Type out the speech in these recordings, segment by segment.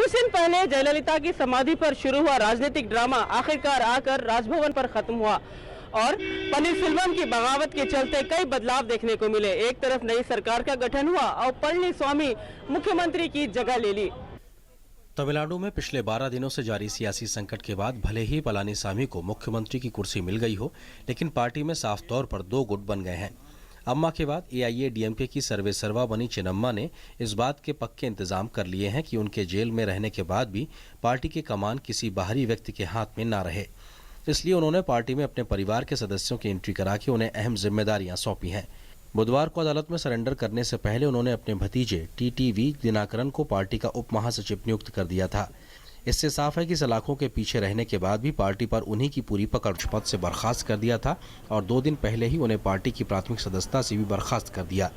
कुछ दिन पहले जयललिता की समाधि पर शुरू हुआ राजनीतिक ड्रामा आखिरकार आकर राजभवन पर खत्म हुआ और पनीरसेल्वम की बगावत के चलते कई बदलाव देखने को मिले। एक तरफ नई सरकार का गठन हुआ और पळनिस्वामी मुख्यमंत्री की जगह ले ली। तमिलनाडु में पिछले 12 दिनों से जारी सियासी संकट के बाद भले ही पलानीसामी को मुख्यमंत्री की कुर्सी मिल गई हो, लेकिन पार्टी में साफ तौर पर दो गुट बन गए हैं। अम्मा के बाद एआईएडीएमके की सर्वेसर्वा बनी चिन्नम्मा ने इस बात के पक्के इंतजाम कर लिए हैं कि उनके जेल में रहने के बाद भी पार्टी की कमान किसी बाहरी व्यक्ति के हाथ में ना रहे। इसलिए उन्होंने पार्टी में अपने परिवार के सदस्यों की एंट्री करा के उन्हें अहम जिम्मेदारियां सौंपी हैं। बुधवार को अदालत में सरेंडर करने से पहले उन्होंने अपने भतीजे टीटीवी दिनाकरन को पार्टी का उप महासचिव नियुक्त कर दिया था। इससे साफ है कि सलाखों के पीछे रहने के बाद भी पार्टी पर उन्हीं की पूरी पकड़ पद से बर्खास्त कर दिया था और 2 दिन पहले ही उन्हें पार्टी की प्राथमिक सदस्यता से भी बर्खास्त कर दिया।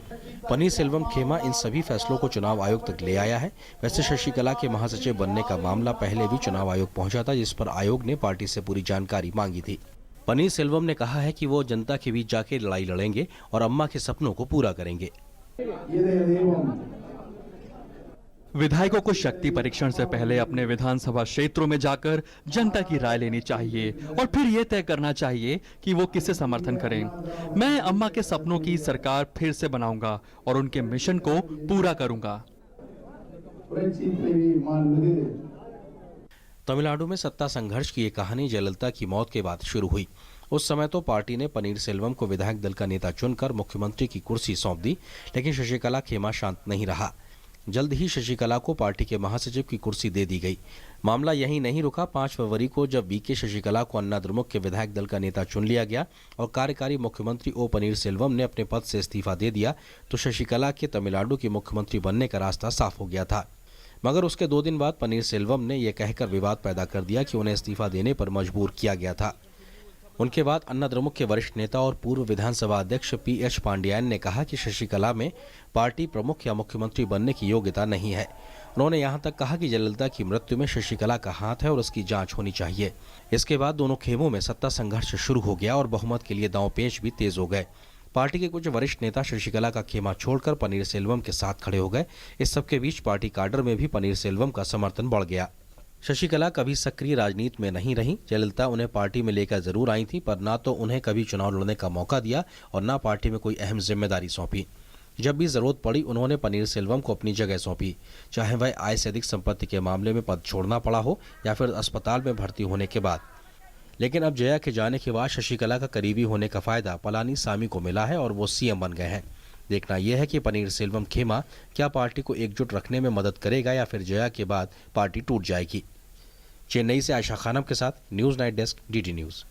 पनीरसेल्वम खेमा इन सभी फैसलों को चुनाव आयोग तक ले आया है। वैसे शशिकला के महासचिव बनने का मामला पहले भी चुनाव आयोग पहुंचा था, जिस पर आयोग ने पार्टी से पूरी जानकारी मांगी थी। पनीरसेल्वम ने कहा है कि वो जनता के बीच जाके लड़ाई लड़ेंगे और अम्मा के सपनों को पूरा करेंगे। विधायकों को शक्ति परीक्षण से पहले अपने विधानसभा क्षेत्रों में जाकर जनता की राय लेनी चाहिए और फिर यह तय करना चाहिए कि वो किसे समर्थन करें। मैं अम्मा के सपनों की सरकार फिर से बनाऊंगा और उनके मिशन को पूरा करूंगा। तमिलनाडु में सत्ता संघर्ष की ये कहानी जयललिता की मौत के बाद शुरू हुई। उस समय तो पार्टी ने पनीरसेल्वम को विधायक दल का नेता चुनकर मुख्यमंत्री की कुर्सी सौंप दी, लेकिन शशिकला खेमा शांत नहीं रहा। जल्द ही शशिकला को पार्टी के महासचिव की कुर्सी दे दी गई। मामला यहीं नहीं रुका। 5 फरवरी को जब बीके शशिकला को अन्ना द्रमुक के विधायक दल का नेता चुन लिया गया और कार्यकारी मुख्यमंत्री ओ पनीरसेल्वम ने अपने पद से इस्तीफा दे दिया, तो शशिकला के तमिलनाडु के मुख्यमंत्री बनने का रास्ता साफ हो गया था। मगर उसके 2 दिन बाद पनीरसेल्वम ने यह कहकर विवाद पैदा कर दिया कि उन्हें इस्तीफा देने पर मजबूर किया गया था। उनके बाद अन्ना द्रमुक के वरिष्ठ नेता और पूर्व विधानसभा अध्यक्ष पीएच पांड्यान ने कहा कि शशिकला में पार्टी प्रमुख या मुख्यमंत्री बनने की योग्यता नहीं है। उन्होंने यहां तक कहा कि जयललिता की मृत्यु में शशिकला का हाथ है और उसकी जांच होनी चाहिए। इसके बाद दोनों खेमों में सत्ता संघर्ष शुरू हो गया और बहुमत के लिए दांव-पेच भी तेज हो गए। पार्टी के कुछ वरिष्ठ नेता शशिकला का खेमा छोड़कर पनीरसेल्वम के साथ खड़े हो गए। इस सबके बीच पार्टी काडर में भी पनीरसेल्वम का समर्थन बढ़ गया। शशिकला कभी सक्रिय राजनीति में नहीं रही। जयललिता उन्हें पार्टी में लेकर जरूर आई थी, पर ना तो उन्हें कभी चुनाव लड़ने का मौका दिया और ना पार्टी में कोई अहम जिम्मेदारी सौंपी। जब भी जरूरत पड़ी उन्होंने पनीरसेल्वम को अपनी जगह सौंपी, चाहे वह आय से अधिक संपत्ति के मामले में पद छोड़ना पड़ा हो या फिर अस्पताल में भर्ती होने के बाद। लेकिन अब जया के जाने के बाद शशिकला का करीबी होने का फायदा पलानीसामी को मिला है और वो सीएम बन गए हैं। देखना यह है कि पनीरसेल्वम खेमा क्या पार्टी को एकजुट रखने में मदद करेगा या फिर जया के बाद पार्टी टूट जाएगी। चेन्नई से आयशा खानम के साथ news night desk, DD news.